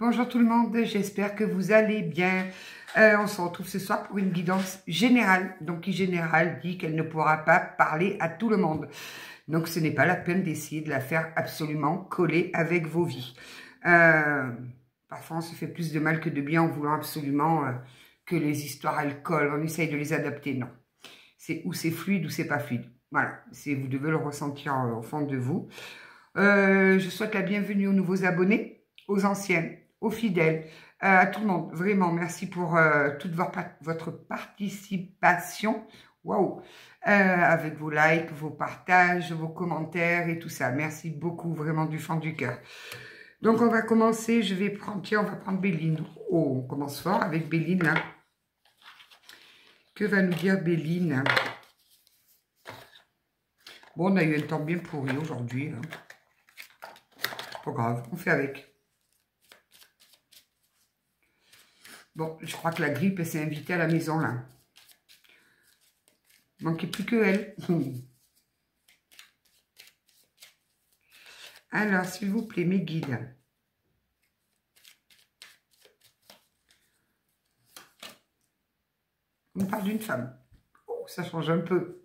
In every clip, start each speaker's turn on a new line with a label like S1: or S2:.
S1: Bonjour tout le monde, j'espère que vous allez bien. On se retrouve ce soir pour une guidance générale. Donc qui générale dit qu'elle ne pourra pas parler à tout le monde. Donc ce n'est pas la peine d'essayer de la faire absolument coller avec vos vies. Parfois on se fait plus de mal que de bien en voulant absolument que les histoires elles collent. On essaye de les adapter, non. C'est ou c'est fluide ou c'est pas fluide. Voilà, vous devez le ressentir au fond de vous. Je souhaite la bienvenue aux nouveaux abonnés, aux anciens, aux fidèles, à tout le monde. Vraiment, merci pour toute votre participation. Waouh! Avec vos likes, vos partages, vos commentaires et tout ça. Merci beaucoup, vraiment du fond du cœur. Donc, on va commencer. Je vais prendre, tiens, on va prendre Béline. Oh, on commence fort avec Béline, là. Que va nous dire Béline? Bon, on a eu un temps bien pourri aujourd'hui. Hein. Pas grave, on fait avec. Bon, je crois que la grippe, elle s'est invitée à la maison, là. Il manquait plus que elle. Alors, s'il vous plaît, mes guides. On parle d'une femme. Oh, ça change un peu.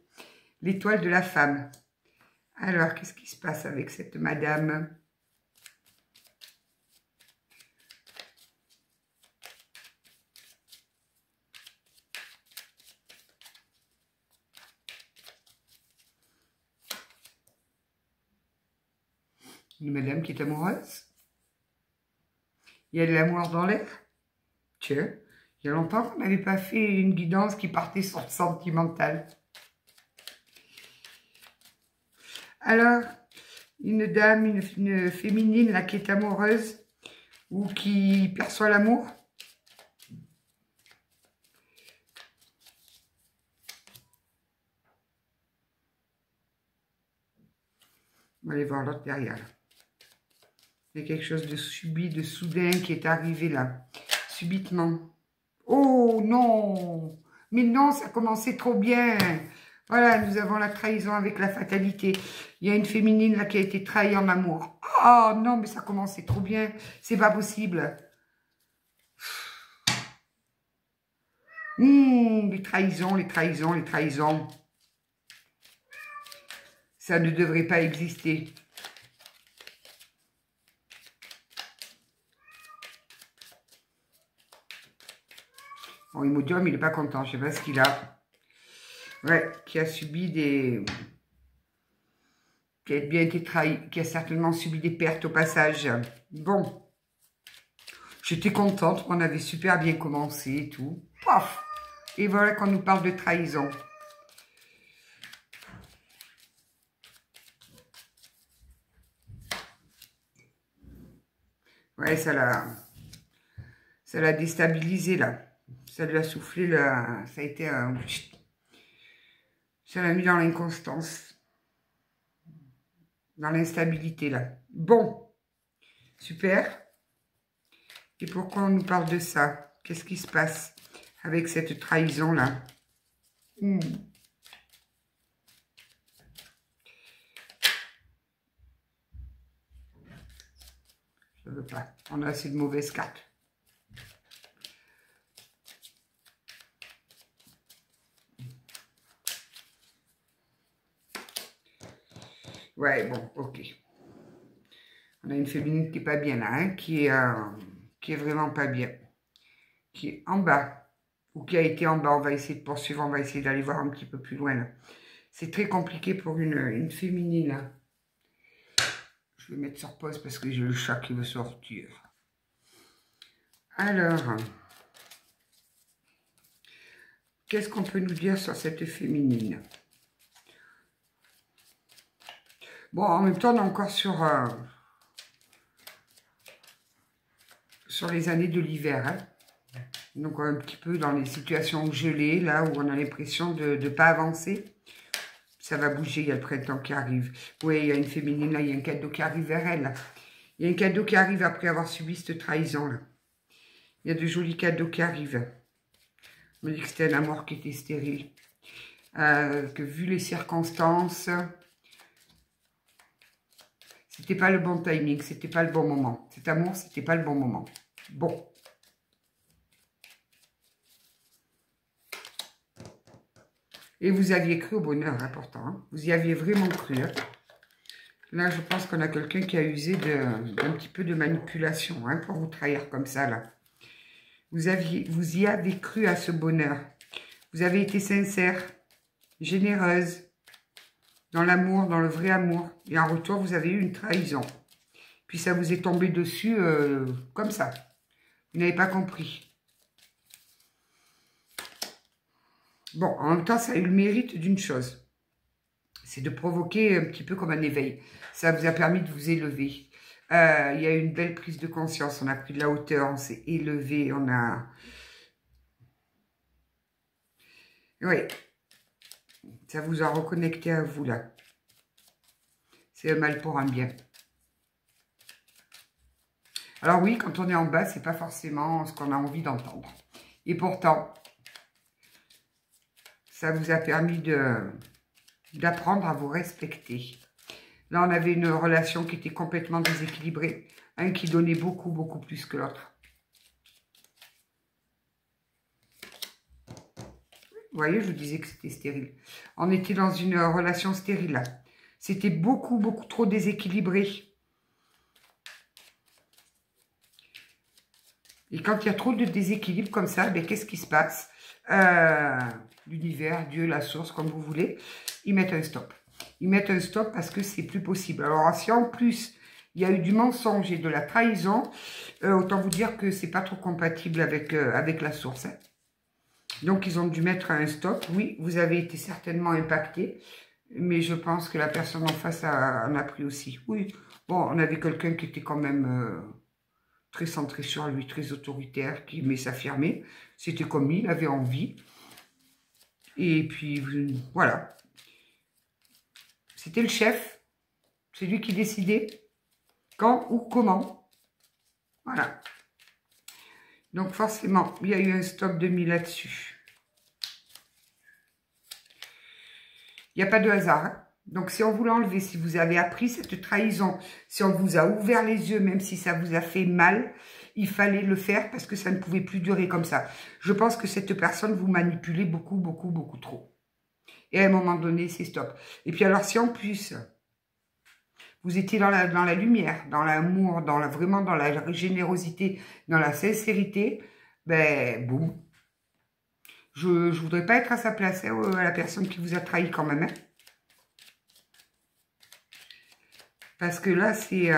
S1: L'étoile de la femme. Alors, qu'est-ce qui se passe avec cette madame ? Une madame qui est amoureuse. Il y a de l'amour dans l'air. Tiens, il y a longtemps qu'on n'avait pas fait une guidance qui partait sur le sentimental. Alors, une dame, une féminine là, qui est amoureuse ou qui perçoit l'amour. On va aller voir l'autre derrière. Il y a quelque chose de subit, de soudain qui est arrivé là, subitement. Oh non! Mais non, ça commençait trop bien. Voilà, nous avons la trahison avec la fatalité. Il y a une féminine là qui a été trahie en amour. Oh non, mais ça commençait trop bien. C'est pas possible. Les trahisons, les trahisons, les trahisons. Ça ne devrait pas exister. Bon, Imodium, il n'est pas content. Je ne sais pas ce qu'il a. Ouais, qui a subi des... Qui a bien été trahi. Qui a certainement subi des pertes au passage. Bon. J'étais contente. On avait super bien commencé et tout. Paf! Et voilà qu'on nous parle de trahison. Ouais, ça l'a déstabilisé, là. Ça lui a soufflé, là. Ça a été un... Ça l'a mis dans l'inconstance. Dans l'instabilité, là. Bon. Super. Et pourquoi on nous parle de ça? Qu'est-ce qui se passe avec cette trahison-là? Je ne veux pas. On a assez de mauvaises cartes. Ouais, bon, ok. On a une féminine qui n'est pas bien là, hein, qui est vraiment pas bien. Qui est en bas. Ou qui a été en bas. On va essayer de poursuivre. On va essayer d'aller voir un petit peu plus loin là. C'est très compliqué pour une féminine là. Je vais mettre sur pause parce que j'ai le chat qui veut sortir. Alors, qu'est-ce qu'on peut nous dire sur cette féminine? Bon, en même temps, on est encore sur les années de l'hiver. Hein. Donc, un petit peu dans les situations gelées, là où on a l'impression de ne pas avancer. Ça va bouger, il y a le printemps qui arrive. Oui, il y a une féminine, là, il y a un cadeau qui arrive vers elle. Là. Il y a un cadeau qui arrive après avoir subi cette trahison-là. Il y a de jolis cadeaux qui arrivent. On me dit que c'était un amour qui était stérile. Que vu les circonstances, c'était pas le bon timing, c'était pas le bon moment. Cet amour, c'était pas le bon moment. Bon. Et vous aviez cru au bonheur, important. Hein. Vous y aviez vraiment cru. Hein. Là, je pense qu'on a quelqu'un qui a usé d'un petit peu de manipulation hein, pour vous trahir comme ça, là. Vous y avez cru à ce bonheur. Vous avez été sincère, généreuse, dans l'amour, dans le vrai amour. Et en retour, vous avez eu une trahison. Puis ça vous est tombé dessus comme ça. Vous n'avez pas compris. Bon, en même temps, ça a eu le mérite d'une chose. C'est de provoquer un petit peu comme un éveil. Ça vous a permis de vous élever. Il y a eu une belle prise de conscience. On a pris de la hauteur, on s'est élevé, on a... Oui. Ça vous a reconnecté à vous, là. C'est un mal pour un bien. Alors oui, quand on est en bas, c'est pas forcément ce qu'on a envie d'entendre. Et pourtant, ça vous a permis d'apprendre à vous respecter. Là, on avait une relation qui était complètement déséquilibrée. Un qui donnait beaucoup, beaucoup plus que l'autre. Vous voyez, je vous disais que c'était stérile. On était dans une relation stérile, là. C'était beaucoup, beaucoup trop déséquilibré. Et quand il y a trop de déséquilibre comme ça, ben, qu'est-ce qui se passe? L'univers, Dieu, la source, comme vous voulez, ils mettent un stop. Ils mettent un stop parce que c'est plus possible. Alors, si en plus, il y a eu du mensonge et de la trahison, autant vous dire que c'est pas trop compatible avec, avec la source. Hein. Donc, ils ont dû mettre un stop. Oui, vous avez été certainement impacté, mais je pense que la personne en face en a pris aussi. Oui, bon, on avait quelqu'un qui était quand même... très centré sur lui, très autoritaire, qui aimait s'affirmer. C'était comme il avait envie. Et puis, voilà. C'était le chef. C'est lui qui décidait quand ou comment. Voilà. Donc, forcément, il y a eu un stop de mis là-dessus. Il n'y a pas de hasard. Hein. Donc, si on vous l'a enlevé, si vous avez appris cette trahison, si on vous a ouvert les yeux, même si ça vous a fait mal, il fallait le faire parce que ça ne pouvait plus durer comme ça. Je pense que cette personne vous manipulait beaucoup, beaucoup, beaucoup trop. Et à un moment donné, c'est stop. Et puis alors, si en plus, vous étiez dans la lumière, dans l'amour, vraiment dans la générosité, dans la sincérité, ben, boum. Je ne voudrais pas être à sa place, hein, à la personne qui vous a trahi quand même. Hein. Parce que là, c'est...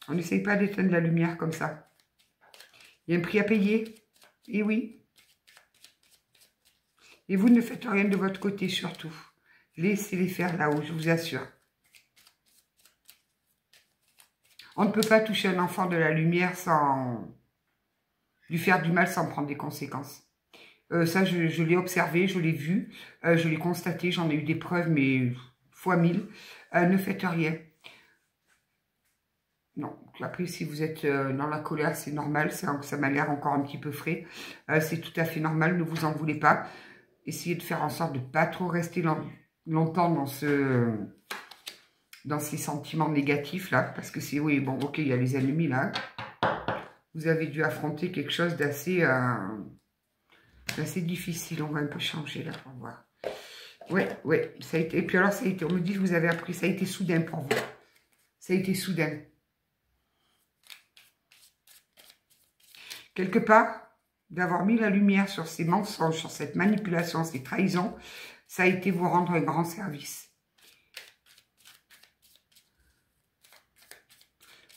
S1: on n'essaye pas d'éteindre la lumière comme ça. Il y a un prix à payer. Et oui. Et vous ne faites rien de votre côté, surtout. Laissez-les faire là-haut, je vous assure. On ne peut pas toucher un enfant de la lumière sans lui faire du mal, sans prendre des conséquences. Ça, je l'ai observé, je l'ai vu, je l'ai constaté, j'en ai eu des preuves, mais fois 1000. Ne faites rien. Non, après, si vous êtes dans la colère, c'est normal, ça m'a l'air encore un petit peu frais. C'est tout à fait normal, ne vous en voulez pas. Essayez de faire en sorte de ne pas trop rester longtemps dans ces sentiments négatifs, là. Parce que c'est, oui, bon, ok, il y a les ennemis, là. Vous avez dû affronter quelque chose d'assez difficile. On va un peu changer, là, pour voir. Ouais, ça a été... Et puis alors, ça a été... On me dit que vous avez appris, ça a été soudain pour vous. Ça a été soudain. Quelque part, d'avoir mis la lumière sur ces mensonges, sur cette manipulation, ces trahisons, ça a été vous rendre un grand service.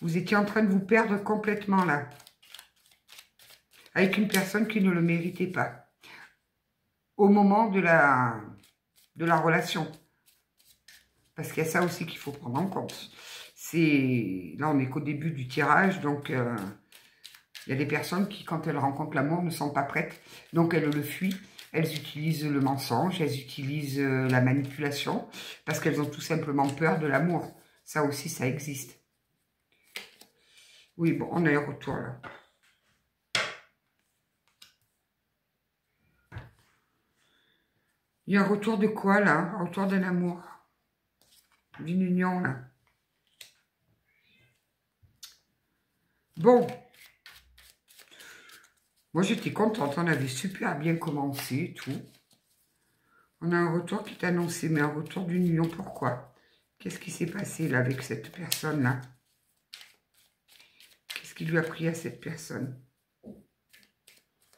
S1: Vous étiez en train de vous perdre complètement là. Avec une personne qui ne le méritait pas. Au moment de la relation. Parce qu'il y a ça aussi qu'il faut prendre en compte. Là, on n'est qu'au début du tirage, donc... il y a des personnes qui, quand elles rencontrent l'amour, ne sont pas prêtes. Donc, elles le fuient. Elles utilisent le mensonge, elles utilisent la manipulation, parce qu'elles ont tout simplement peur de l'amour. Ça aussi, ça existe. Oui, bon, on a un retour là. Il y a un retour de quoi là? Un retour d'un amour. d'une union, là. Bon. Moi, j'étais contente. On avait super bien commencé, tout. On a un retour qui est annoncé, mais un retour d'une union. Pourquoi? Qu'est-ce qui s'est passé, là, avec cette personne-là? Qu'est-ce qui lui a pris à cette personne?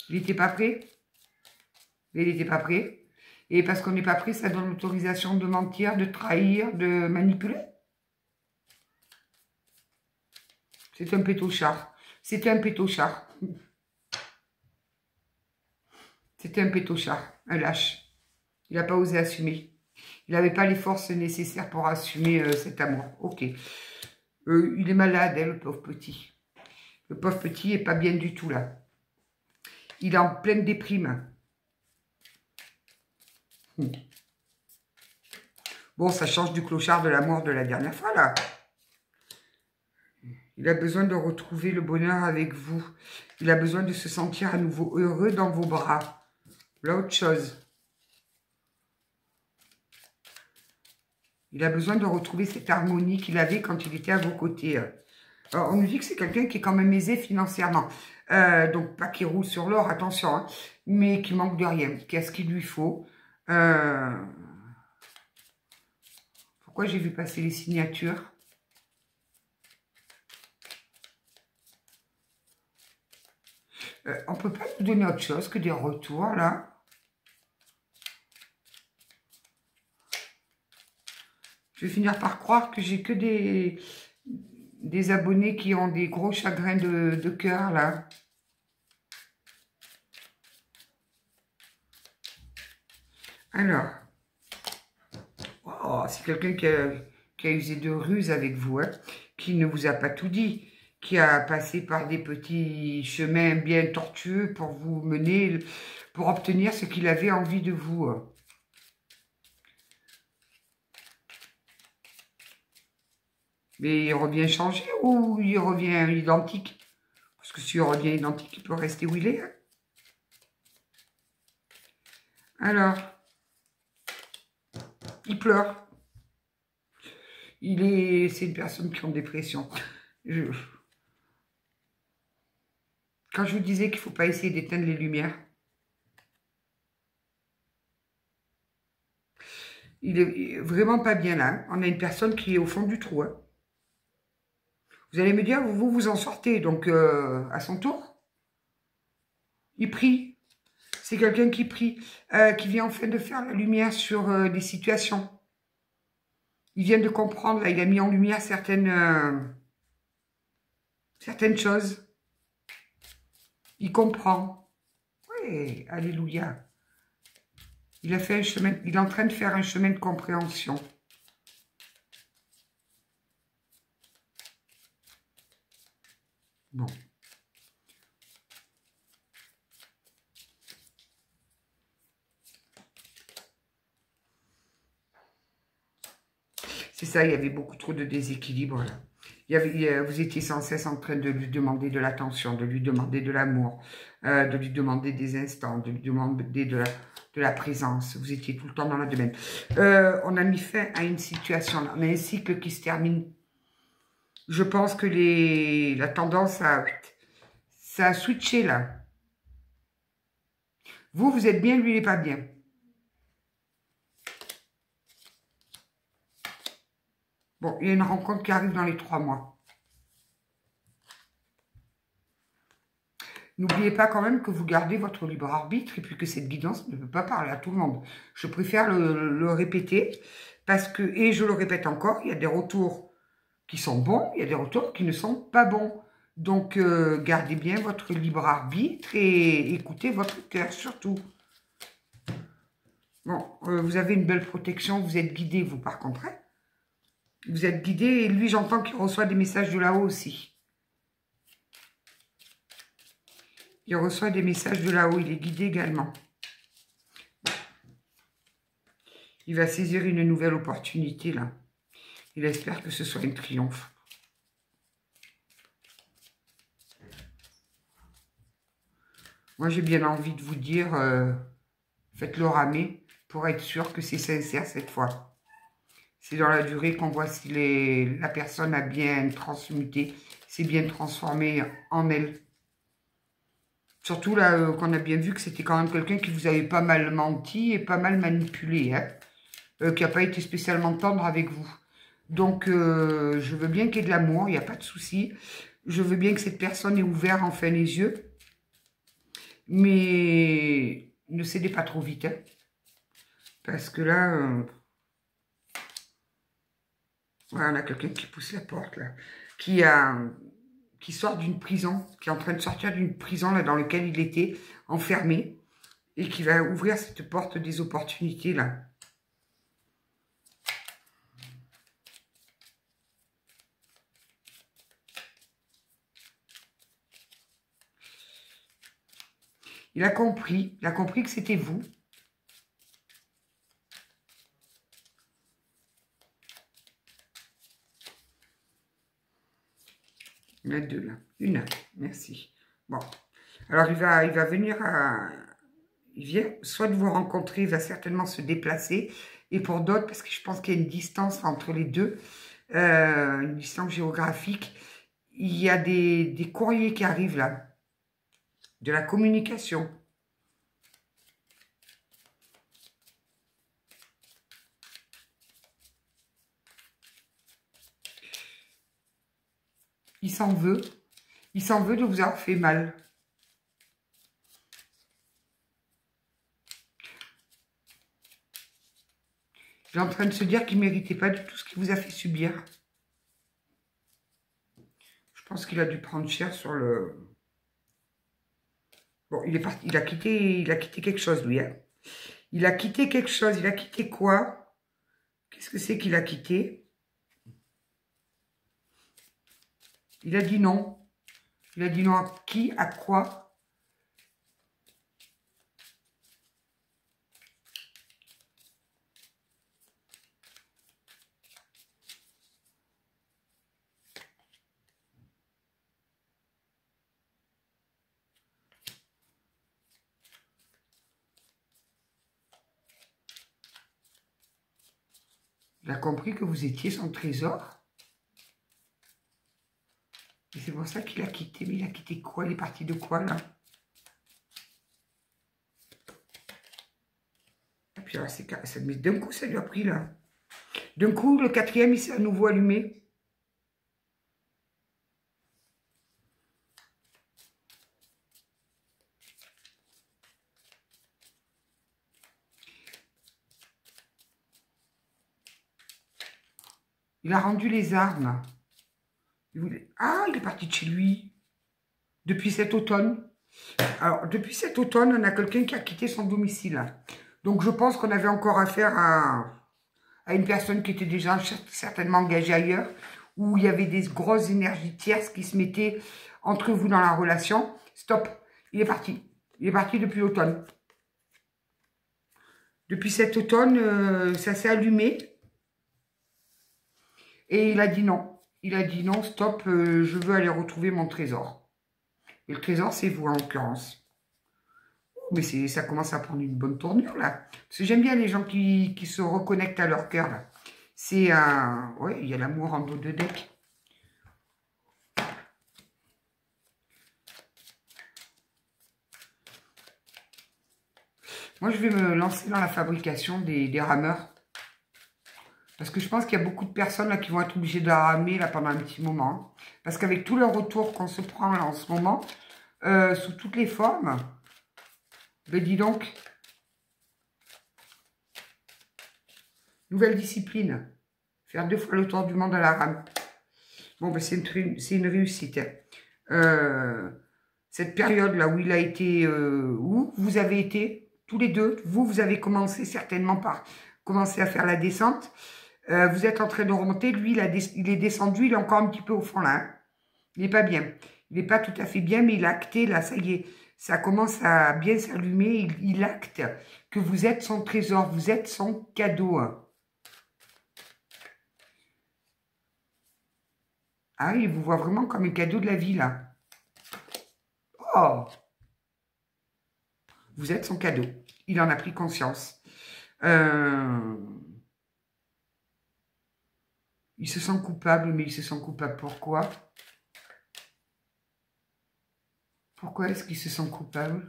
S1: Il n'était pas prêt? Il n'était pas prêt. Et parce qu'on n'est pas prêt, ça donne l'autorisation de mentir, de trahir, de manipuler? C'est un pétochard. C'était un pétochard. C'était un pétochard, un lâche. Il n'a pas osé assumer. Il n'avait pas les forces nécessaires pour assumer cet amour. Ok. Il est malade, hein, le pauvre petit. Le pauvre petit n'est pas bien du tout, là. Il est en pleine déprime. Bon, ça change du clochard de l'amour de la dernière fois, là. Il a besoin de retrouver le bonheur avec vous. Il a besoin de se sentir à nouveau heureux dans vos bras. Là, autre chose. Il a besoin de retrouver cette harmonie qu'il avait quand il était à vos côtés. Alors, on nous dit que c'est quelqu'un qui est quand même aisé financièrement. Donc, pas qui roule sur l'or, attention, hein, mais qui manque de rien. Qu'est-ce qu'il lui faut? Pourquoi j'ai vu passer les signatures? On ne peut pas nous donner autre chose que des retours, là. Je vais finir par croire que j'ai que des abonnés qui ont des gros chagrins de cœur, là. Alors, oh, c'est quelqu'un qui a usé de ruse avec vous, hein, qui ne vous a pas tout dit, qui a passé par des petits chemins bien tortueux pour vous mener, pour obtenir ce qu'il avait envie de vous. Mais il revient changé ou il revient identique? Parce que s'il revient identique, il peut rester où il est. Hein. Alors, il pleure. C'est une personne qui est en dépression. Quand je vous disais qu'il ne faut pas essayer d'éteindre les lumières, il est vraiment pas bien là. On a une personne qui est au fond du trou. Hein. Vous allez me dire, vous en sortez, donc à son tour. Il prie. C'est quelqu'un qui prie, qui vient enfin de faire la lumière sur des situations. Il vient de comprendre, là, il a mis en lumière certaines choses. Il comprend. Oui, alléluia. Il a fait un chemin, il est en train de faire un chemin de compréhension. Bon. C'est ça, il y avait beaucoup trop de déséquilibre là. Vous étiez sans cesse en train de lui demander de l'attention, de lui demander de l'amour, de lui demander des instants, de lui demander de la présence. Vous étiez tout le temps dans la domaine. On a mis fin à une situation là. On a un cycle qui se termine. Je pense que la tendance ça a switché là. Vous êtes bien, lui, il n'est pas bien. Bon, il y a une rencontre qui arrive dans les 3 mois. N'oubliez pas quand même que vous gardez votre libre arbitre et puis que cette guidance ne peut pas parler à tout le monde. Je préfère le répéter parce que, et je le répète encore, il y a des retours qui sont bons, il y a des retours qui ne sont pas bons. Donc, gardez bien votre libre arbitre et écoutez votre cœur surtout. Bon, vous avez une belle protection, vous êtes guidé, vous, par contre. Hein? Vous êtes guidé et lui, j'entends qu'il reçoit des messages de là-haut aussi. Il reçoit des messages de là-haut, il est guidé également. Il va saisir une nouvelle opportunité, là. Il espère que ce soit un triomphe. Moi, j'ai bien envie de vous dire, faites-le ramer pour être sûr que c'est sincère cette fois. C'est dans la durée qu'on voit si la personne a bien transmuté, s'est bien transformée en elle. Surtout là, qu'on a bien vu que c'était quand même quelqu'un qui vous avait pas mal menti et pas mal manipulé, hein, qui n'a pas été spécialement tendre avec vous. Donc, je veux bien qu'il y ait de l'amour, il n'y a pas de souci. Je veux bien que cette personne ait ouvert enfin les yeux. Mais ne cédez pas trop vite, hein, parce que là... voilà, on a quelqu'un qui pousse la porte, là. Qui sort d'une prison, qui est en train de sortir d'une prison là, dans laquelle il était enfermé. Et qui va ouvrir cette porte des opportunités, là. Il a compris que c'était vous. Il y en a deux, là. Une, merci. Bon. Alors, il va venir à... Il vient soit de vous rencontrer, il va certainement se déplacer. Et pour d'autres, parce que je pense qu'il y a une distance entre les deux, une distance géographique, il y a des courriers qui arrivent là, de la communication. Il s'en veut. Il s'en veut de vous avoir fait mal. Il est en train de se dire qu'il ne méritait pas du tout ce qu'il vous a fait subir. Je pense qu'il a dû prendre cher sur le... Bon, il est parti, il a quitté quelque chose, lui. Hein. Il a quitté quelque chose. Il a quitté quoi? Qu'est-ce que c'est qu'il a quitté? Il a dit non. Il a dit non à qui? À quoi? Il a compris que vous étiez son trésor. Et c'est pour ça qu'il a quitté. Mais il a quitté quoi? Il est parti de quoi, là? Et puis alors, d'un coup, ça lui a pris, là. D'un coup, le quatrième, il s'est à nouveau allumé. Il a rendu les armes. Ah, il est parti de chez lui. Depuis cet automne. Alors, depuis cet automne, on a quelqu'un qui a quitté son domicile. Donc, je pense qu'on avait encore affaire à une personne qui était déjà certainement engagée ailleurs, où il y avait des grosses énergies tierces qui se mettaient entre vous dans la relation. Stop. Il est parti. Il est parti depuis l'automne. Depuis cet automne, ça s'est allumé. Et il a dit non. Il a dit non, stop, je veux aller retrouver mon trésor. Et le trésor, c'est vous en l'occurrence. Mais ça commence à prendre une bonne tournure là. Parce que j'aime bien les gens qui se reconnectent à leur cœur là. C'est un... ouais, il y a l'amour en dos de deck. Moi, je vais me lancer dans la fabrication des rameurs. Parce que je pense qu'il y a beaucoup de personnes là, qui vont être obligées de ramer là, pendant un petit moment. Parce qu'avec tout le retour qu'on se prend là, en ce moment, sous toutes les formes, ben dis donc, nouvelle discipline. Faire 2 fois le tour du monde à la rame. Bon, ben c'est une réussite. Cette période-là où il a été, où vous avez été, tous les deux, vous avez commencé certainement par commencer à faire la descente. Vous êtes en train de remonter. Lui, il est descendu. Il est encore un petit peu au fond, là. Hein. Il n'est pas bien. Il n'est pas tout à fait bien, mais il a acté, là, ça y est. Ça commence à bien s'allumer. Il acte que vous êtes son trésor. Vous êtes son cadeau. Hein. Ah, il vous voit vraiment comme un cadeau de la vie, là. Oh! Vous êtes son cadeau. Il en a pris conscience. Il se sent coupable, mais il se sent coupable pourquoi? Pourquoi est-ce qu'il se sent coupable?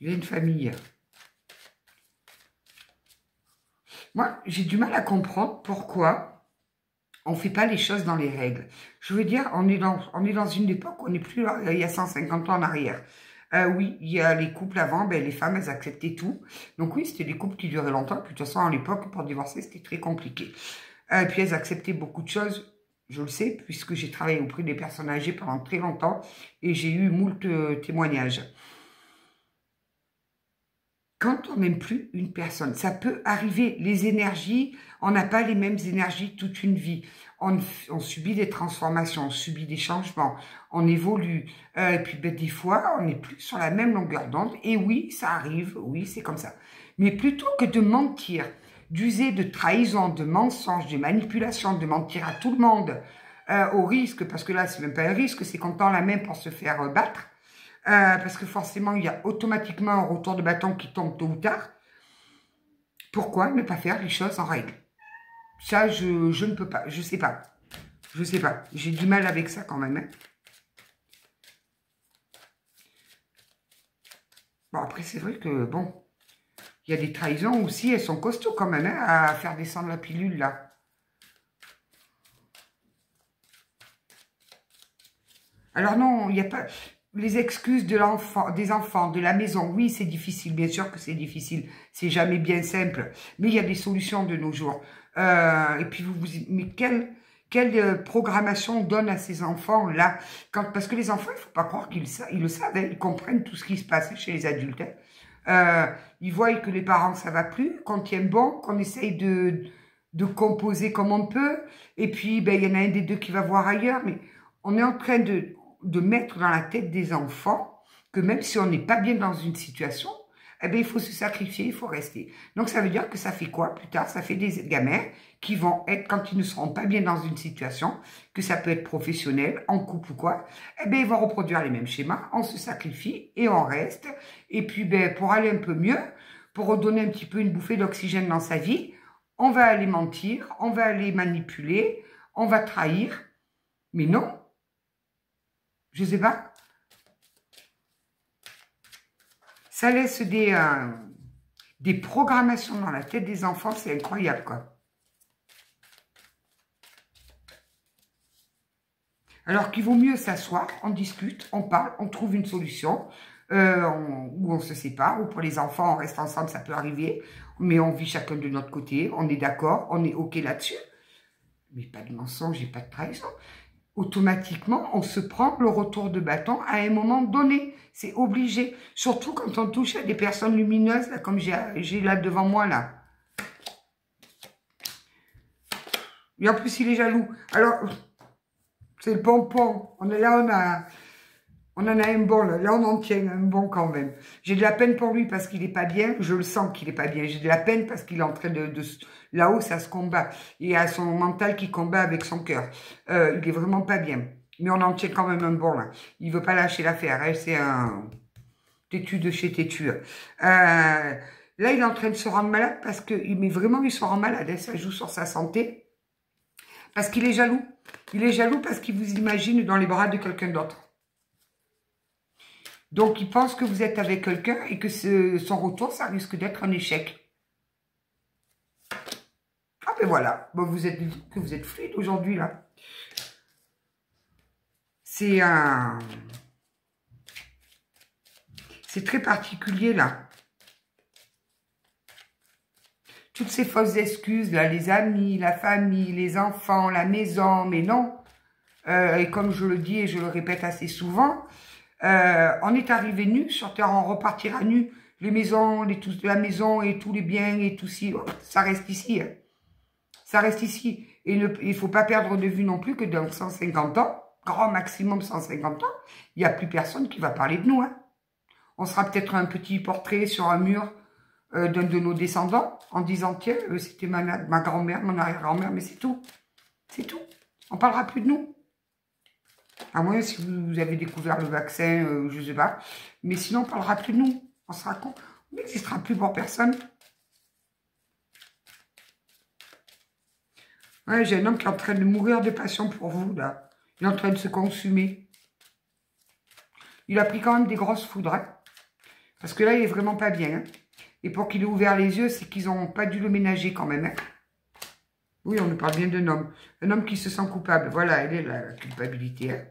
S1: Il a une famille. Moi, j'ai du mal à comprendre pourquoi on ne fait pas les choses dans les règles. Je veux dire, on est dans une époque où on n'est plus là, il y a 150 ans en arrière. Oui, il y a les couples avant, ben, les femmes, elles acceptaient tout. Donc oui, c'était des couples qui duraient longtemps. Puis de toute façon, à l'époque, pour divorcer, c'était très compliqué. Puis elles acceptaient beaucoup de choses, je le sais, puisque j'ai travaillé auprès des personnes âgées pendant très longtemps et j'ai eu moult témoignages. Quand on n'aime plus une personne, ça peut arriver, les énergies, on n'a pas les mêmes énergies toute une vie. On subit des transformations, on subit des changements, on évolue. Et puis ben, des fois, on n'est plus sur la même longueur d'onde. Et oui, ça arrive, oui, c'est comme ça. Mais plutôt que de mentir, d'user de trahison, de mensonges, de manipulation, de mentir à tout le monde, au risque, parce que là, c'est même pas un risque, c'est qu'on tend la main pour se faire battre. Parce que forcément, il y a automatiquement un retour de bâton qui tombe tôt ou tard. Pourquoi ne pas faire les choses en règle? Ça, je ne peux pas. Je sais pas. Je sais pas. J'ai du mal avec ça quand même. Hein. Bon, après, c'est vrai que, bon, il y a des trahisons aussi. Elles sont costauds quand même, hein, à faire descendre la pilule, là. Alors non, il n'y a pas... Les excuses de des enfants, de la maison, oui, c'est difficile, bien sûr que c'est difficile, c'est jamais bien simple, mais il y a des solutions de nos jours. Et puis, mais quelle programmation on donne à ces enfants-là? Parce que les enfants, il ne faut pas croire qu'ils le savent, hein, ils comprennent tout ce qui se passe chez les adultes. Hein. Ils voient que les parents, ça va plus, qu'on tient bon, qu'on essaye de composer comme on peut, et puis, ben, il y en a un des deux qui va voir ailleurs, mais on est en train de mettre dans la tête des enfants que même si on n'est pas bien dans une situation, eh bien, il faut se sacrifier, il faut rester. Donc, ça veut dire que ça fait quoi plus tard? Ça fait des gamins qui vont être, quand ils ne seront pas bien dans une situation, que ça peut être professionnel, en couple ou quoi, eh bien, ils vont reproduire les mêmes schémas, on se sacrifie et on reste. Et puis, ben, pour aller un peu mieux, pour redonner un petit peu une bouffée d'oxygène dans sa vie, on va aller mentir, on va aller manipuler, on va trahir. Mais non, je sais pas. Ça laisse des programmations dans la tête des enfants, c'est incroyable, quoi. Alors qu'il vaut mieux s'asseoir, on discute, on parle, on trouve une solution, où on se sépare, ou pour les enfants, on reste ensemble, ça peut arriver, mais on vit chacun de notre côté, on est d'accord, on est OK là-dessus. Mais pas de mensonge et pas de trahison. Automatiquement, on se prend le retour de bâton à un moment donné. C'est obligé. Surtout quand on touche à des personnes lumineuses, là, comme j'ai là devant moi, là. Et en plus, il est jaloux. Alors, c'est le pompon. On en a un bon, là. Là, on en tient un bon quand même. J'ai de la peine pour lui parce qu'il n'est pas bien. Je le sens qu'il n'est pas bien. J'ai de la peine parce qu'il est en train là-haut, ça se combat. Il y a son mental qui combat avec son cœur. Il est vraiment pas bien. Mais on en tient quand même un bon, là. Il veut pas lâcher l'affaire. Hein. C'est un têtu de chez têtu. Là, il est en train de se rendre malade parce que... Mais vraiment, il se rend malade. Hein. Ça joue sur sa santé. Parce qu'il est jaloux. Il est jaloux parce qu'il vous imagine dans les bras de quelqu'un d'autre. Donc, il pense que vous êtes avec quelqu'un et que son retour, ça risque d'être un échec. Ah ben voilà, bon, vous êtes fluide aujourd'hui, là. C'est très particulier, là. Toutes ces fausses excuses, là, les amis, la famille, les enfants, la maison, mais non. Et comme je le dis et je le répète assez souvent... on est arrivé nu, sur Terre, on repartira nu. Les maisons, la maison et tous les biens et tout ci, ça reste ici. Hein. Ça reste ici. Et il ne faut pas perdre de vue non plus que dans 150 ans, grand maximum 150 ans, il n'y a plus personne qui va parler de nous. Hein. On sera peut-être un petit portrait sur un mur d'un de nos descendants en disant, tiens, c'était ma grand-mère, mon arrière-grand-mère, mais c'est tout. C'est tout. On ne parlera plus de nous. À moins si vous avez découvert le vaccin, je ne sais pas. Mais sinon, on ne parlera plus de nous. On sera con. On n'existera plus pour personne. Ouais, j'ai un homme qui est en train de mourir de passion pour vous, là. Il est en train de se consumer. Il a pris quand même des grosses foudres, hein. Parce que là, il est vraiment pas bien, hein. Et pour qu'il ait ouvert les yeux, c'est qu'ils n'ont pas dû le ménager quand même, hein. Oui, on nous parle bien d'un homme. Un homme qui se sent coupable. Voilà, elle est la culpabilité, hein.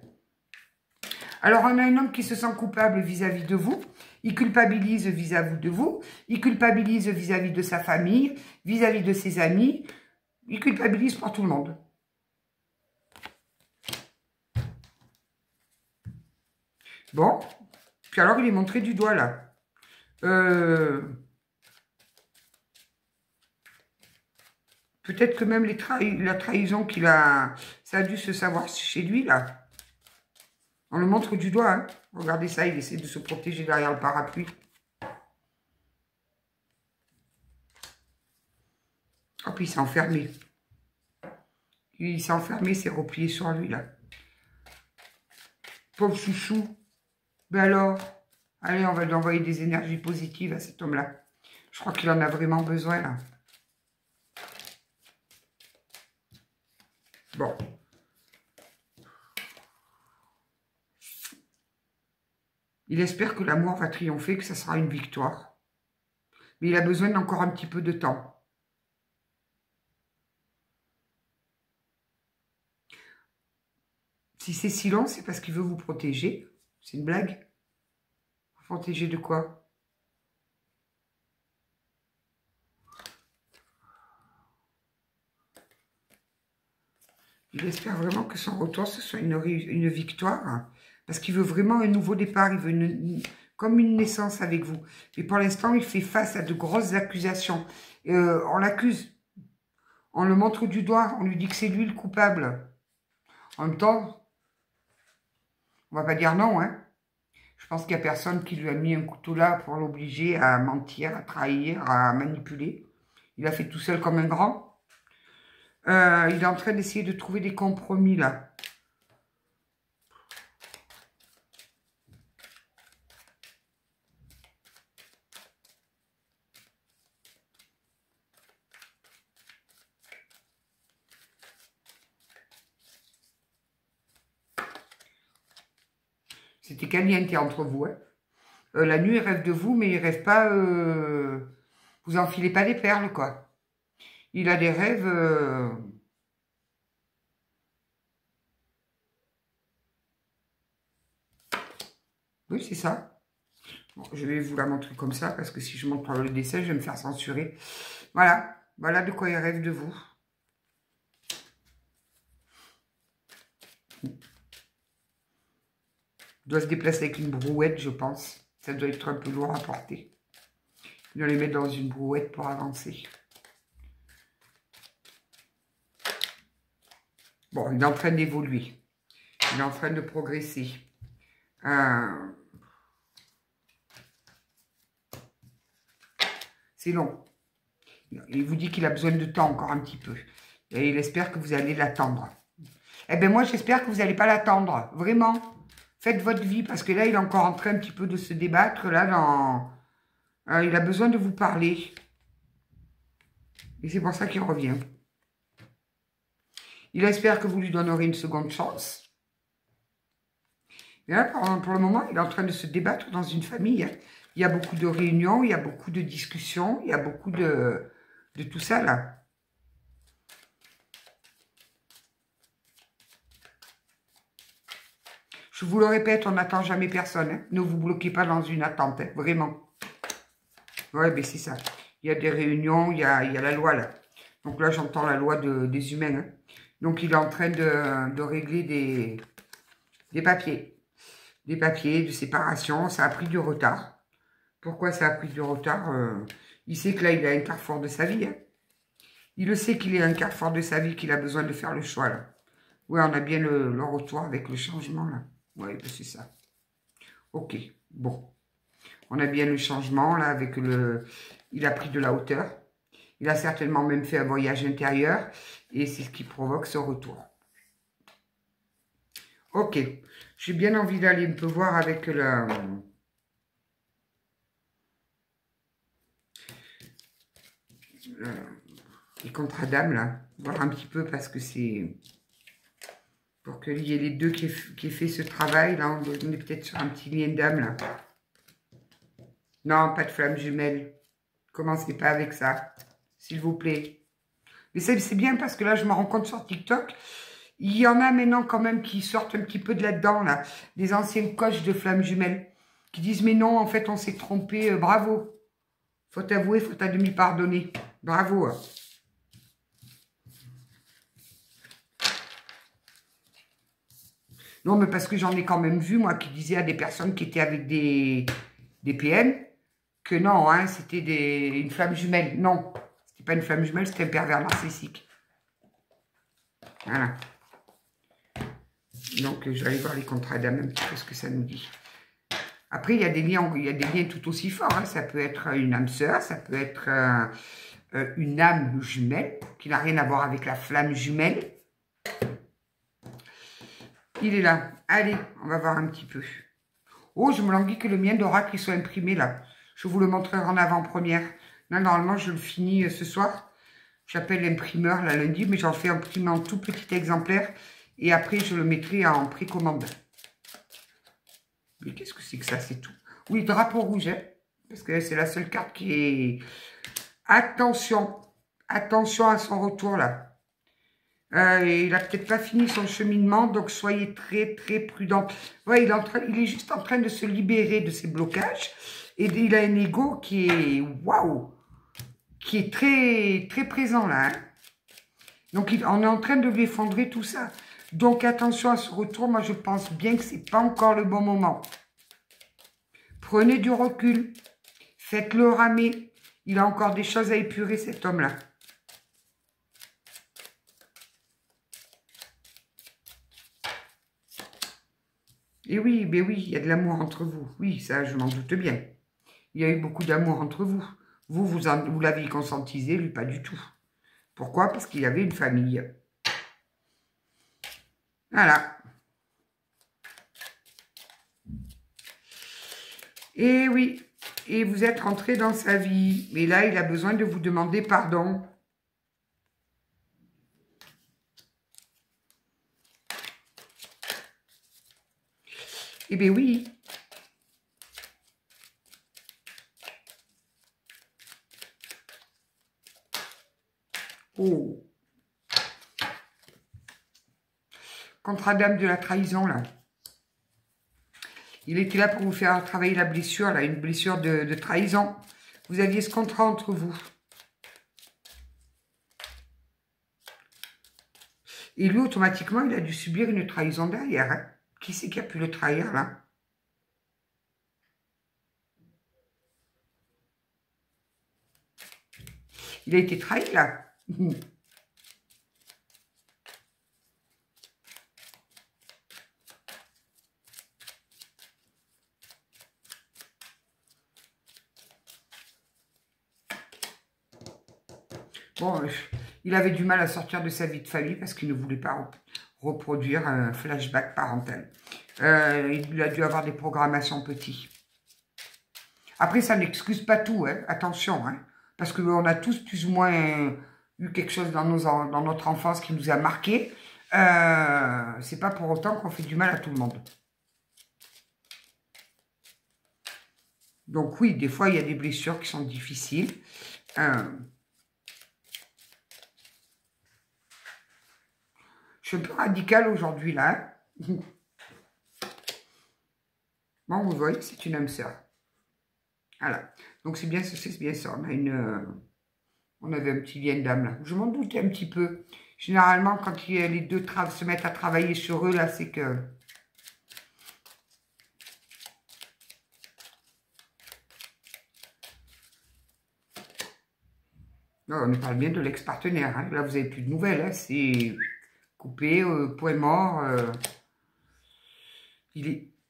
S1: Alors, on a un homme qui se sent coupable vis-à-vis de vous. Il culpabilise vis-à-vis de vous. Il culpabilise vis-à-vis de sa famille, vis-à-vis de ses amis. Il culpabilise pour tout le monde. Bon. Puis alors, il est montré du doigt, là. Peut-être que même la trahison qu'il a... Ça a dû se savoir chez lui, là. On le montre du doigt, hein. Regardez ça, il essaie de se protéger derrière le parapluie. Oh, puis il s'est enfermé. Il s'est enfermé, s'est replié sur lui, là. Pauvre chouchou. Ben alors, allez, on va lui envoyer des énergies positives à cet homme-là. Je crois qu'il en a vraiment besoin, là. Bon. Il espère que l'amour va triompher, que ça sera une victoire. Mais il a besoin d'encore un petit peu de temps. Si c'est si long, c'est parce qu'il veut vous protéger. C'est une blague. Vous protéger de quoi? Il espère vraiment que son retour, ce soit une victoire. Hein, parce qu'il veut vraiment un nouveau départ. Il veut comme une naissance avec vous. Mais pour l'instant, il fait face à de grosses accusations. On l'accuse. On le montre du doigt. On lui dit que c'est lui le coupable. En même temps, on va pas dire non, hein. Je pense qu'il n'y a personne qui lui a mis un couteau là pour l'obliger à mentir, à trahir, à manipuler. Il a fait tout seul comme un grand. Il est en train d'essayer de trouver des compromis là. C'était caliente entre vous, hein. La nuit, il rêve de vous, mais il rêve pas... vous enfilez pas des perles, quoi. Il a des rêves... Oui, c'est ça. Bon, je vais vous la montrer comme ça, parce que si je montre le dessin, je vais me faire censurer. Voilà. Voilà de quoi il rêve de vous. Il doit se déplacer avec une brouette, je pense. Ça doit être un peu lourd à porter. Il doit les mettre dans une brouette pour avancer. Bon, il est en train d'évoluer. Il est en train de progresser. C'est long. Il vous dit qu'il a besoin de temps encore un petit peu. Et il espère que vous allez l'attendre. Eh bien, moi, j'espère que vous n'allez pas l'attendre. Vraiment. Faites votre vie, parce que là, il est encore en train un petit peu de se débattre. Là, il a besoin de vous parler. Et c'est pour ça qu'il revient. Il espère que vous lui donnerez une seconde chance. Et là, pour le moment, il est en train de se débattre dans une famille. Il y a beaucoup de réunions, il y a beaucoup de discussions, il y a beaucoup de tout ça, là. Je vous le répète, on n'attend jamais personne. Hein. Ne vous bloquez pas dans une attente, hein, vraiment. Ouais, mais c'est ça. Il y a des réunions, il y a la loi, là. Donc là, j'entends la loi des humains. Hein. Donc, il est en train de régler des papiers. Des papiers de séparation. Ça a pris du retard. Pourquoi ça a pris du retard? Il sait que là, il a un carrefour de sa vie. Hein. Il le sait qu'il est un carrefour de sa vie, qu'il a besoin de faire le choix, là. Oui, on a bien le retour avec le changement, là. Oui, ben c'est ça. Ok, bon. On a bien le changement, là, avec le... Il a pris de la hauteur. Il a certainement même fait un voyage intérieur. Et c'est ce qui provoque ce retour. Ok. J'ai bien envie d'aller un peu voir avec la... les contrats d'âme, là. voir un petit peu parce que c'est... Pour qu'il y ait les deux qui aient fait ce travail. Là, on est peut-être sur un petit lien d'âme, là. Non, pas de flamme jumelle. Commencez pas avec ça, s'il vous plaît. Mais c'est bien parce que là, je me rends compte sur TikTok, il y en a maintenant quand même qui sortent un petit peu de là-dedans, là. Des anciennes coachs de flammes jumelles. Qui disent, mais non, en fait, on s'est trompé. Bravo. Faut avouer, faut à demi pardonner. Bravo. Non, mais parce que j'en ai quand même vu, moi, qui disaient à des personnes qui étaient avec des PM, que non, hein, c'était une flamme jumelle. Non, c'était pas une flamme jumelle, c'était un pervers narcissique. Voilà. Donc, je vais aller voir les contrats d'âme, un petit peu ce que ça nous dit. Après, il y a des liens tout aussi forts. Hein. Ça peut être une âme sœur, ça peut être une âme jumelle, qui n'a rien à voir avec la flamme jumelle. Il est là. Allez, on va voir un petit peu. Oh, je me languis que le mien d'oracle soit imprimé là. Je vous le montrerai en avant-première. Là, normalement, je le finis ce soir. J'appelle l'imprimeur la lundi, mais j'en fais imprimer en tout petit exemplaire. Et après, je le mettrai en précommande. Mais qu'est-ce que c'est que ça? C'est tout. Oui, drapeau rouge, hein, parce que c'est la seule carte qui est... Attention. Attention à son retour là. Il n'a peut-être pas fini son cheminement, donc soyez très très prudent. Ouais, il est juste en train de se libérer de ses blocages. Et il a un ego qui est waouh, qui est très très présent là. Hein. Donc on est en train de lui effondrer tout ça. Donc attention à ce retour, moi je pense bien que c'est pas encore le bon moment. Prenez du recul, faites-le ramer. Il a encore des choses à épurer cet homme-là. Et oui, mais oui, il y a de l'amour entre vous. Oui, ça, je m'en doute bien. Il y a eu beaucoup d'amour entre vous. Vous l'avez conscientisé, lui, pas du tout. Pourquoi? Parce qu'il y avait une famille. Voilà. Et oui, et vous êtes rentré dans sa vie. Mais là, il a besoin de vous demander pardon. Eh bien oui. Oh. Contrat d'âme de la trahison, là. Il était là pour vous faire travailler la blessure, là, une blessure de trahison. Vous aviez ce contrat entre vous. Et lui, automatiquement, il a dû subir une trahison derrière. Hein. Qui c'est qui a pu le trahir, là? Il a été trahi, là. Bon, il avait du mal à sortir de sa vie de famille parce qu'il ne voulait pas reproduire un flashback parental. Il a dû avoir des programmations petits. Après, ça n'excuse pas tout, hein, attention, hein, parce qu'on a tous plus ou moins eu quelque chose dans notre enfance qui nous a marqué. C'est pas pour autant qu'on fait du mal à tout le monde. Donc oui, des fois, il y a des blessures qui sont difficiles. Je suis un peu radicale aujourd'hui, là. Bon, vous voyez, c'est une âme sœur. Voilà. Donc, c'est bien ça. On avait un petit lien d'âme, là. Je m'en doutais un petit peu. Généralement, quand les deux se mettent à travailler sur eux, là, c'est que... Non, on parle bien de l'ex-partenaire. Hein. Là, vous n'avez plus de nouvelles. Hein. C'est... coupé, point mort.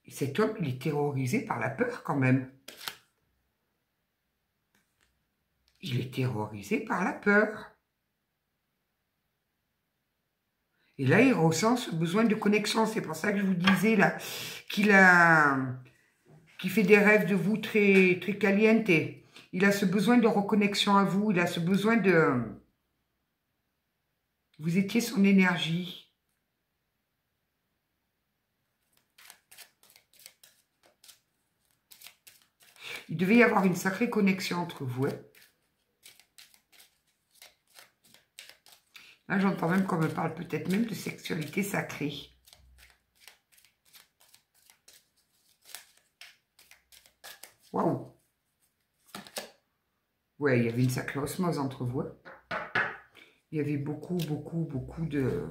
S1: Cet homme, il est terrorisé par la peur quand même. Il est terrorisé par la peur. Et là, il ressent ce besoin de connexion. C'est pour ça que je vous disais là qu'il fait des rêves de vous très, très caliente. Il a ce besoin de reconnexion à vous. Il a ce besoin de Vous étiez son énergie. Il devait y avoir une sacrée connexion entre vous. Hein. Là, j'entends même qu'on me parle peut-être même de sexualité sacrée. Waouh! Ouais, il y avait une sacrée osmose entre vous. Hein. Il y avait beaucoup de...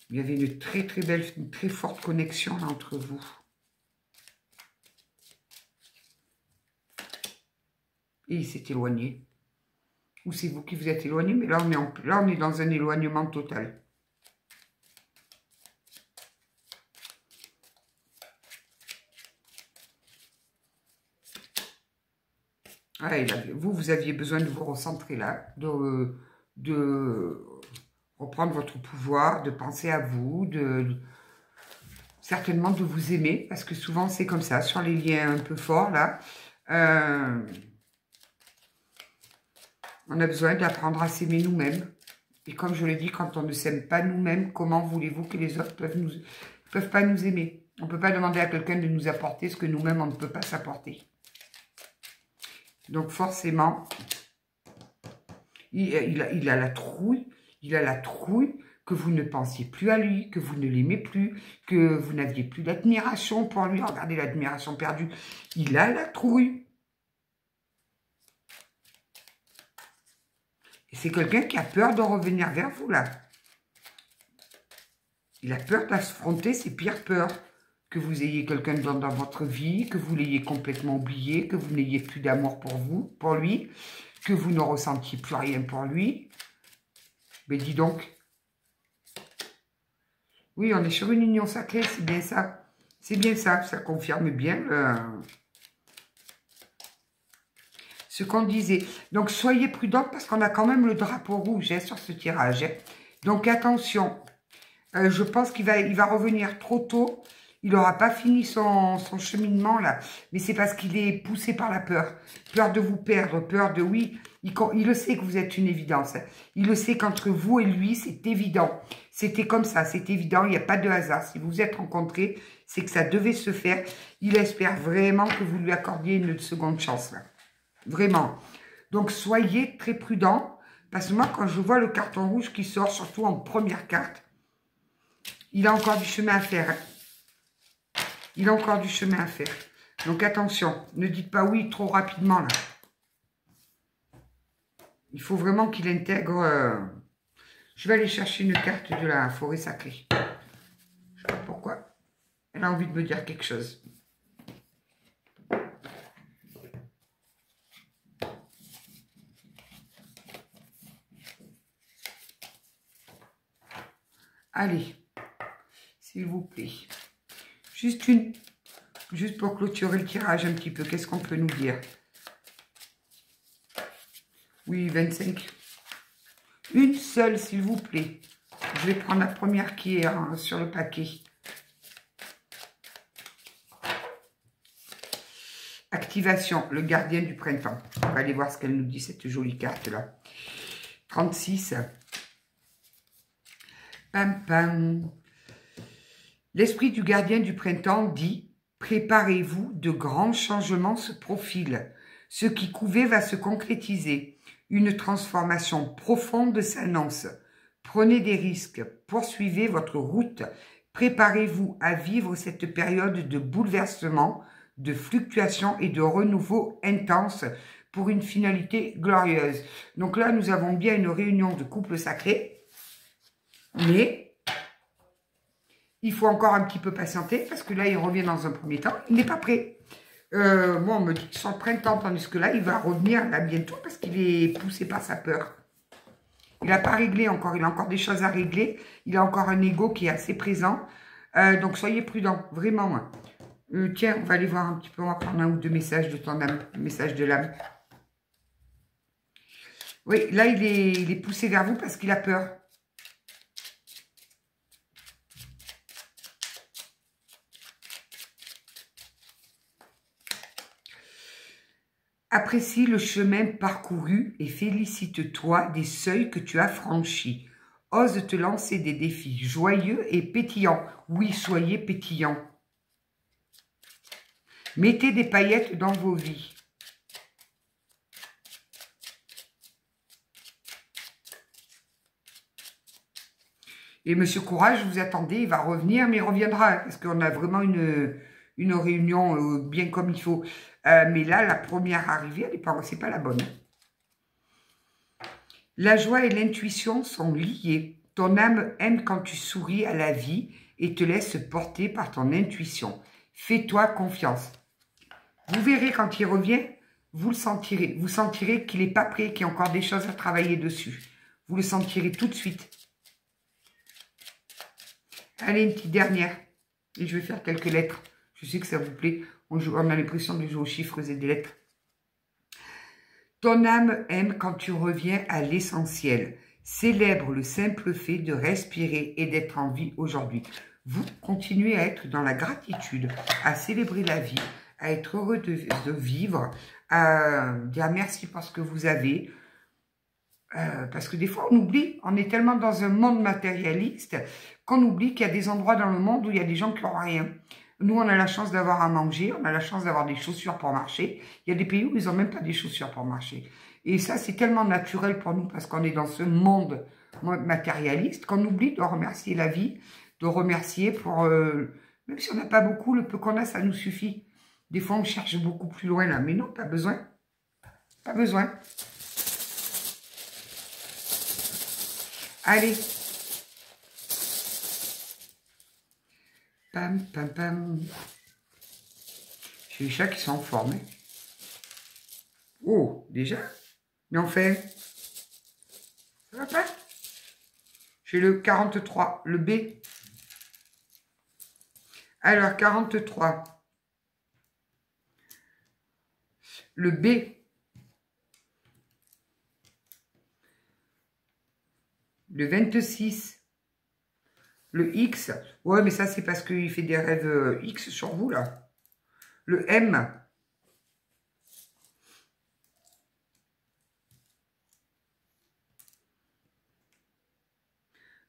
S1: Il y avait une très belle, une très forte connexion là, entre vous. Et il s'est éloigné. Ou c'est vous qui vous êtes éloigné, mais là on est dans un éloignement total. Ah, vous aviez besoin de vous recentrer là, de reprendre votre pouvoir, de penser à vous, certainement de vous aimer, parce que souvent c'est comme ça, sur les liens un peu forts là. On a besoin d'apprendre à s'aimer nous-mêmes. Et comme je l'ai dit, quand on ne s'aime pas nous-mêmes, comment voulez-vous que les autres peuvent pas nous aimer? On ne peut pas demander à quelqu'un de nous apporter ce que nous-mêmes, on ne peut pas s'apporter. Donc forcément, il a la trouille, que vous ne pensiez plus à lui, que vous ne l'aimez plus, que vous n'aviez plus d'admiration pour lui. Regardez l'admiration perdue. Il a la trouille. Et c'est quelqu'un qui a peur de revenir vers vous, là. Il a peur d'affronter ses pires peurs. Que vous ayez quelqu'un dans votre vie, que vous l'ayez complètement oublié, que vous n'ayez plus d'amour pour lui, que vous ne ressentiez plus rien pour lui. Mais dis donc. Oui, on est sur une union sacrée, c'est bien ça. C'est bien ça, ça confirme bien ce qu'on disait. Donc, soyez prudents parce qu'on a quand même le drapeau rouge hein, sur ce tirage. Hein. Donc, attention. Je pense qu'il va revenir trop tôt. Il n'aura pas fini son cheminement, là. Mais c'est parce qu'il est poussé par la peur. Peur de vous perdre, peur de... Oui, il le sait que vous êtes une évidence. Hein. Il le sait qu'entre vous et lui, c'est évident. C'était comme ça, c'est évident. Il n'y a pas de hasard. Si vous vous êtes rencontrés, c'est que ça devait se faire. Il espère vraiment que vous lui accordiez une seconde chance, là. Vraiment. Donc, soyez très prudents. Parce que moi, quand je vois le carton rouge qui sort, surtout en première carte, il a encore du chemin à faire. Il a encore du chemin à faire. Donc, attention. Ne dites pas oui trop rapidement, là. Il faut vraiment qu'il intègre... Je vais aller chercher une carte de la forêt sacrée. Je ne sais pas pourquoi. Elle a envie de me dire quelque chose. Allez, s'il vous plaît. Juste une. Juste pour clôturer le tirage un petit peu. Qu'est-ce qu'on peut nous dire? Oui, 25. Une seule, s'il vous plaît. Je vais prendre la première qui est sur le paquet. Activation, le gardien du printemps. On va aller voir ce qu'elle nous dit, cette jolie carte-là. 36. Pam, pam. L'esprit du gardien du printemps dit « Préparez-vous, de grands changements se profilent. Ce qui couvait va se concrétiser. Une transformation profonde s'annonce. Prenez des risques, poursuivez votre route. Préparez-vous à vivre cette période de bouleversement, de fluctuation et de renouveau intense pour une finalité glorieuse. » Donc là, nous avons bien une réunion de couple sacré, mais il faut encore un petit peu patienter parce que là, il revient dans un premier temps. Il n'est pas prêt. Moi, on me dit que sur le printemps, tandis que là, il va revenir là bientôt parce qu'il est poussé par sa peur. Il n'a pas réglé encore. Il a encore des choses à régler. Il a encore un ego qui est assez présent. Donc, soyez prudents, vraiment. Tiens, on va aller voir un petit peu. On va prendre un ou deux messages de ton âme. Message de l'âme. Oui, là, il est poussé vers vous parce qu'il a peur. Apprécie le chemin parcouru et félicite-toi des seuils que tu as franchis. Ose te lancer des défis joyeux et pétillants. Oui, soyez pétillants. Mettez des paillettes dans vos vies. Et Monsieur Courage, vous attendez, il va revenir, mais il reviendra, parce qu'on a vraiment une réunion bien comme il faut. Mais là, la première arrivée, c'est pas la bonne. La joie et l'intuition sont liées. Ton âme aime quand tu souris à la vie et te laisse porter par ton intuition. Fais-toi confiance. Vous verrez quand il revient, vous le sentirez. Vous sentirez qu'il n'est pas prêt, qu'il y a encore des choses à travailler dessus. Vous le sentirez tout de suite. Allez, une petite dernière. Et je vais faire quelques lettres. Je sais que ça vous plaît. On a l'impression de jouer aux chiffres et des lettres. Ton âme aime quand tu reviens à l'essentiel. Célèbre le simple fait de respirer et d'être en vie aujourd'hui. Vous continuez à être dans la gratitude, à célébrer la vie, à être heureux de vivre, à dire merci pour ce que vous avez. Parce que des fois, on oublie, on est tellement dans un monde matérialiste qu'on oublie qu'il y a des endroits dans le monde où il y a des gens qui n'ont rien. Nous, on a la chance d'avoir à manger, on a la chance d'avoir des chaussures pour marcher. Il y a des pays où ils n'ont même pas des chaussures pour marcher. Et ça, c'est tellement naturel pour nous parce qu'on est dans ce monde matérialiste qu'on oublie de remercier la vie, de remercier pour... même si on n'a pas beaucoup, le peu qu'on a, ça nous suffit. Des fois, on cherche beaucoup plus loin là, mais non, pas besoin. Pas besoin. Allez. Pam, pam, pam. J'ai les chats qui sont en forme. Oh, déjà? Mais on fait... Ça va pas? J'ai le 43, le B. Alors, 43. Le B. Le 26. Le X. Ouais, mais ça, c'est parce qu'il fait des rêves X sur vous, là. Le M.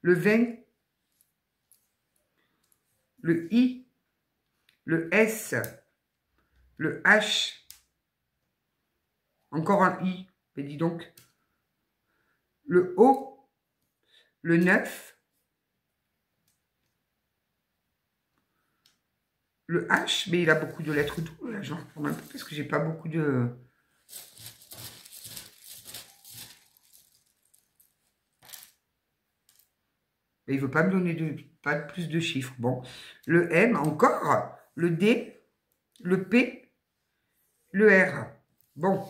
S1: Le 20. Le I. Le S. Le H. Encore un I. Mais dis donc. Le O. Le 9. Le H, mais il a beaucoup de lettres doubles. Là, j'en reprends un peu parce que j'ai pas beaucoup de... Mais il veut pas me donner pas plus de chiffres. Bon, le M encore, le D, le P, le R. Bon,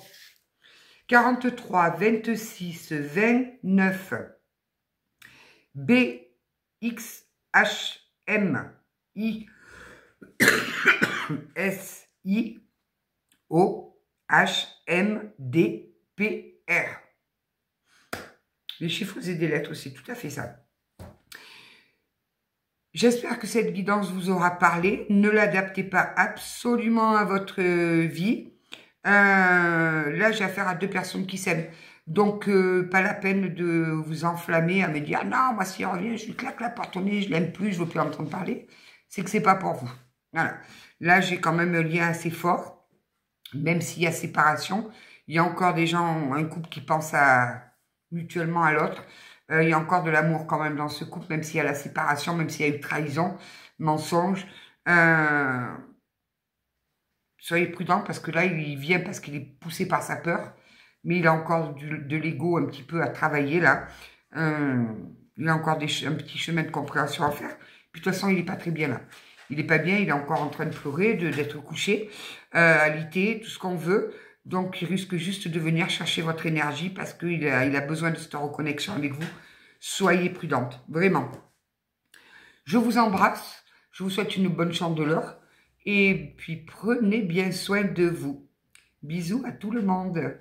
S1: 43, 26, 29. B, X, H, M, I, S, I, O, H, M, D, P, R. Les chiffres et des lettres, c'est tout à fait ça. J'espère que cette guidance vous aura parlé. Ne l'adaptez pas absolument à votre vie. Là, j'ai affaire à deux personnes qui s'aiment. Donc, pas la peine de vous enflammer à me dire « Non, moi, s'il revient, je lui claque la porte au nez, je l'aime plus, je ne veux plus entendre parler. » C'est que c'est pas pour vous. Voilà. Là, j'ai quand même un lien assez fort. Même s'il y a séparation, il y a encore des gens, un couple qui pense mutuellement à l'autre. Il y a encore de l'amour quand même dans ce couple, même s'il y a la séparation, même s'il y a eu trahison, mensonge. Soyez prudents parce que là, il vient parce qu'il est poussé par sa peur. Mais il a encore de l'ego un petit peu à travailler là. Il a encore un petit chemin de compréhension à faire. Puis de toute façon, il n'est pas très bien là. Il n'est pas bien, il est encore en train de pleurer, d'être couché, alité, tout ce qu'on veut. Donc, il risque juste de venir chercher votre énergie parce qu'il a besoin de cette reconnexion avec vous. Soyez prudente, vraiment. Je vous embrasse, je vous souhaite une bonne chandeleur et puis prenez bien soin de vous. Bisous à tout le monde.